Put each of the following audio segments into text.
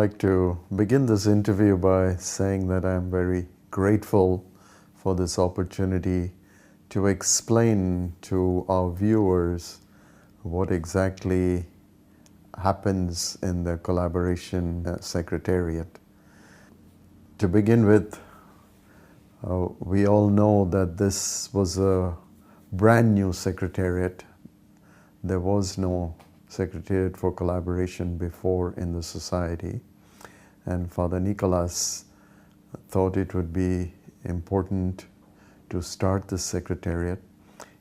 like to begin this interview by saying that I'm very grateful for this opportunity to explain to our viewers what exactly happens in the Collaboratin Secretariat. To begin with, we all know that this was a brand new secretariat. There was no Secretariat for Collaboration before in the society, and Father Nicholas thought it would be important to start this secretariat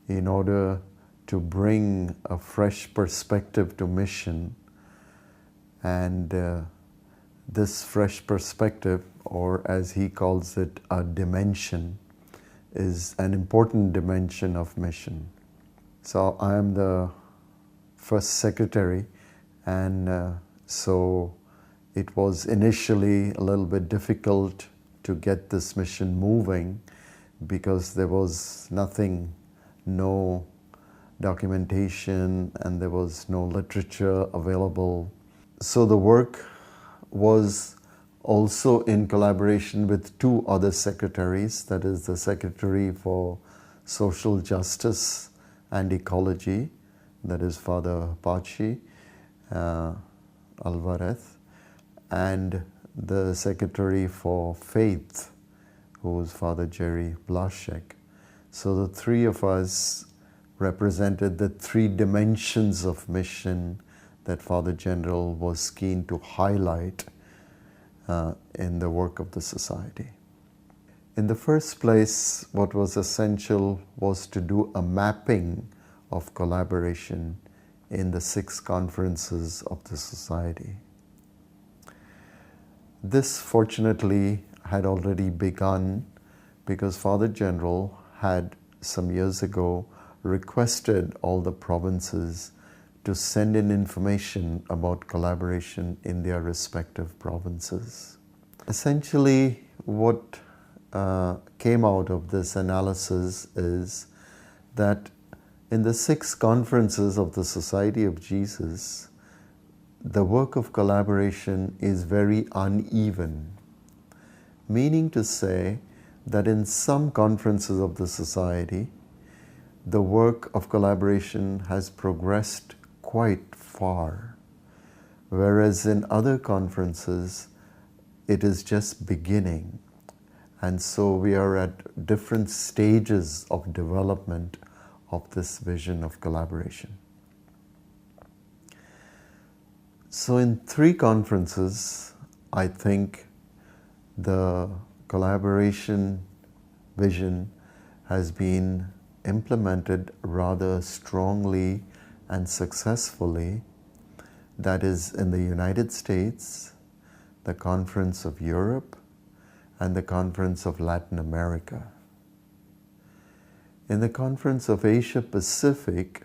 in order to bring a fresh perspective to mission. And this fresh perspective, or as he calls it, a dimension, is an important dimension of mission. So I am the first secretary, and so it was initially a little bit difficult to get this mission moving because there was nothing, no documentation, and there was no literature available. So the work was also in collaboration with two other secretaries, that is the Secretary for Social Justice and Ecology, that is Father Pachi Alvarez, and the Secretary for Faith, who was Father Jerry Blaszek. So the three of us represented the three dimensions of mission that Father General was keen to highlight in the work of the society. In the first place, what was essential was to do a mapping of collaboration in the 6 conferences of the society. This fortunately had already begun because Father General had some years ago requested all the provinces to send in information about collaboration in their respective provinces. Essentially, what came out of this analysis is that in the 6 conferences of the Society of Jesus, the work of collaboration is very uneven, meaning to say that in some conferences of the society, the work of collaboration has progressed quite far, whereas in other conferences, it is just beginning. And so we are at different stages of development of this vision of collaboration. So in 3 conferences, I think the collaboration vision has been implemented rather strongly and successfully. That is in the United States, the Conference of Europe, and the Conference of Latin America. In the Conference of Asia Pacific,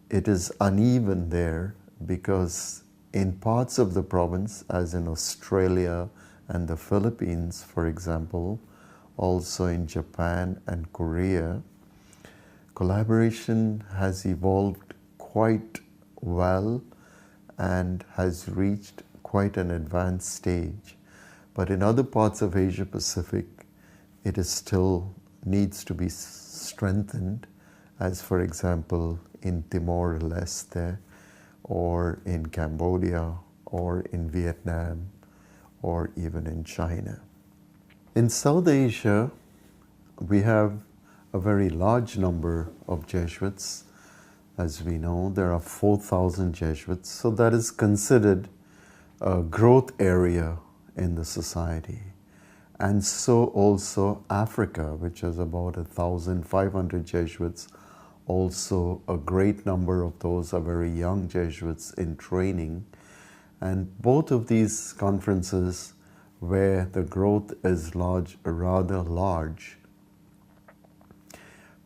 it is uneven there because in parts of the province, as in Australia and the Philippines, for example, also in Japan and Korea, collaboration has evolved quite well and has reached quite an advanced stage. But in other parts of Asia Pacific, it is still needs to be strengthened, as for example in Timor-Leste, or in Cambodia, or in Vietnam, or even in China. In South Asia, we have a very large number of Jesuits. As we know, there are 4,000 Jesuits, so that is considered a growth area in the society. And so also Africa, which has about 1,500 Jesuits, also a great number of those are very young Jesuits in training. And both of these conferences, where the growth is rather large,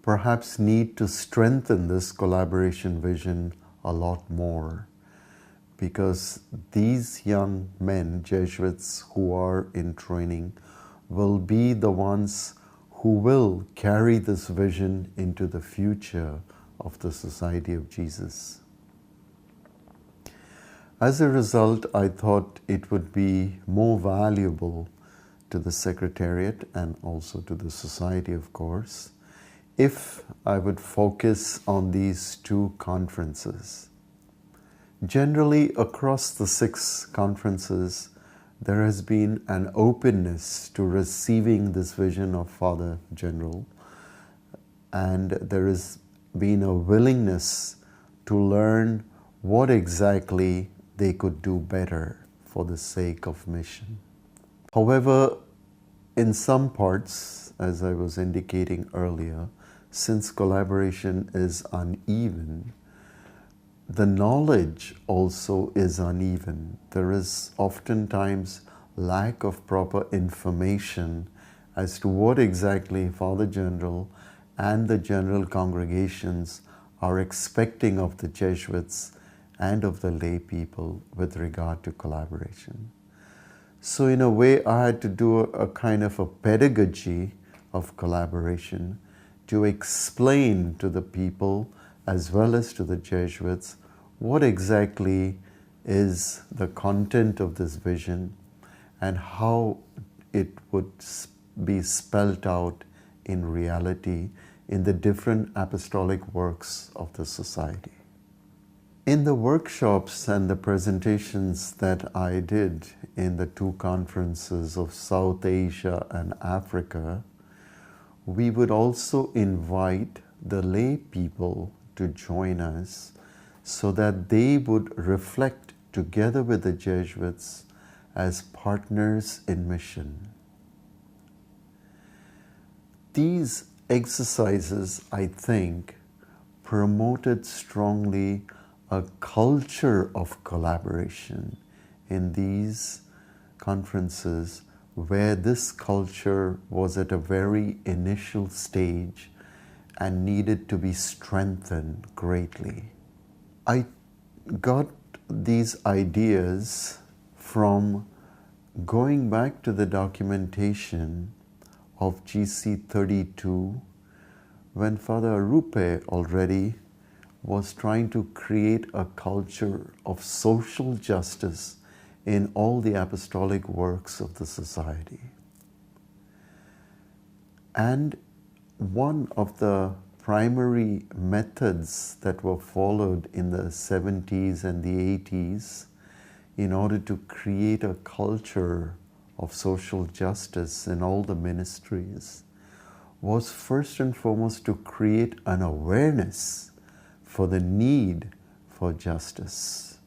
perhaps need to strengthen this collaboration vision a lot more, because these young men, Jesuits who are in training, will be the ones who will carry this vision into the future of the Society of Jesus. As a result, I thought it would be more valuable to the Secretariat and also to the Society, of course, if I would focus on these two conferences. Generally, across the 6 conferences, there has been an openness to receiving this vision of Father General, and there has been a willingness to learn what exactly they could do better for the sake of mission. However, in some parts, as I was indicating earlier, since collaboration is uneven, the knowledge also is uneven. There is oftentimes lack of proper information as to what exactly Father General and the general congregations are expecting of the Jesuits and of the lay people with regard to collaboration. So in a way, I had to do a kind of a pedagogy of collaboration to explain to the people as well as to the Jesuits what exactly is the content of this vision and how it would be spelt out in reality in the different apostolic works of the Society. In the workshops and the presentations that I did in the 2 conferences of South Asia and Africa, we would also invite the lay people to join us so that they would reflect together with the Jesuits as partners in mission. These exercises, I think, promoted strongly a culture of collaboration in these conferences, where this culture was at a very initial stage and needed to be strengthened greatly. I got these ideas from going back to the documentation of GC 32 when Father Arupe already was trying to create a culture of social justice in all the apostolic works of the Society. And one of the primary methods that were followed in the 70s and the 80s in order to create a culture of social justice in all the ministries was first and foremost to create an awareness for the need for justice.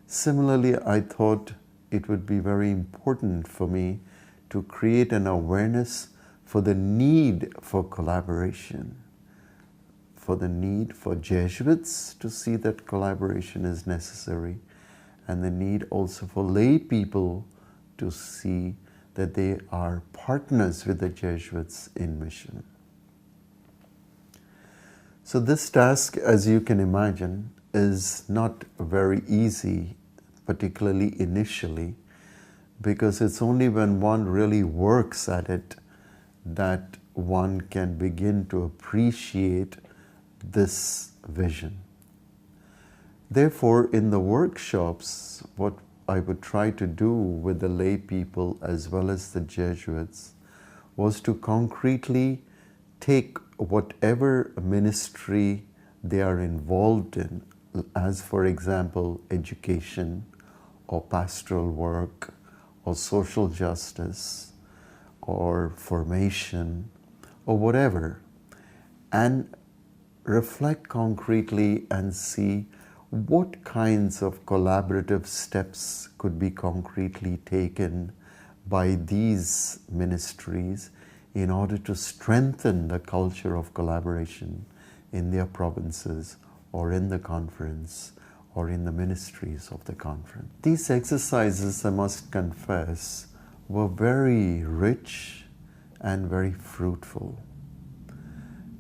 Similarly, I thought it would be very important for me to create an awareness for the need for collaboration, for the need for Jesuits to see that collaboration is necessary, and the need also for lay people to see that they are partners with the Jesuits in mission. So this task, as you can imagine, is not very easy, particularly initially, because it's only when one really works at it that one can begin to appreciate this vision. Therefore, in the workshops, what I would try to do with the lay people as well as the Jesuits was to concretely take whatever ministry they are involved in, as for example, education or pastoral work or social justice or formation or whatever, and reflect concretely and see what kinds of collaborative steps could be concretely taken by these ministries in order to strengthen the culture of collaboration in their provinces or in the conference or in the ministries of the conference. These exercises, I must confess, were very rich and very fruitful.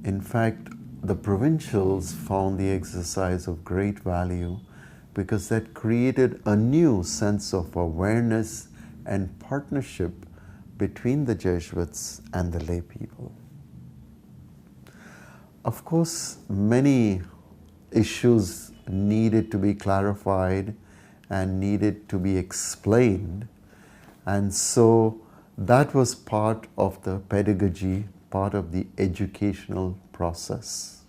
In fact, the provincials found the exercise of great value because that created a new sense of awareness and partnership between the Jesuits and the lay people. Of course, many issues needed to be clarified and needed to be explained. And so that was part of the pedagogy, part of the educational process.